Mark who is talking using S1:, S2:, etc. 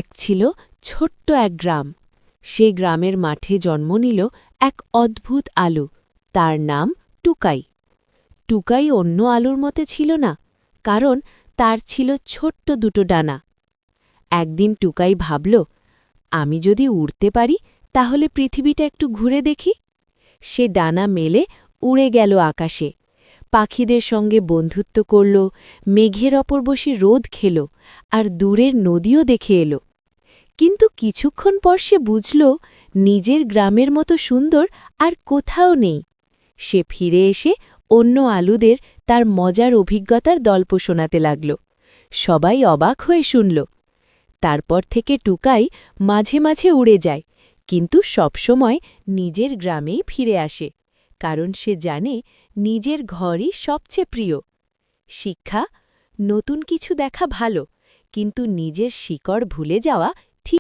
S1: এক ছিল ছোট্ট এক গ্রাম। সে গ্রামের মাঠে জন্ম নিল এক অদ্ভুত আলু, তার নাম টুকাই। টুকাই অন্য আলুর মতে ছিল না, কারণ তার ছিল ছোট্ট দুটো ডানা। একদিন টুকাই ভাবল, আমি যদি উড়তে পারি তাহলে পৃথিবীটা একটু ঘুরে দেখি। সে ডানা মেলে উড়ে গেল আকাশে, পাখিদের সঙ্গে বন্ধুত্ব করল, মেঘের ওপর বসে রোদ খেল, আর দূরের নদীও দেখে এল। কিন্তু কিছুক্ষণ পর সে বুঝল, নিজের গ্রামের মতো সুন্দর আর কোথাও নেই। সে ফিরে এসে অন্য আলুদের তার মজার অভিজ্ঞতার গল্প শোনাতে লাগল। সবাই অবাক হয়ে শুনল। তারপর থেকে টুকাই মাঝে মাঝে উড়ে যায়, কিন্তু সবসময় নিজের গ্রামেই ফিরে আসে, কারণ সে জানে নিজের ঘরই সবচেয়ে প্রিয়। শিক্ষা: নতুন কিছু দেখা ভালো, কিন্তু নিজের শিকড় ভুলে যাওয়া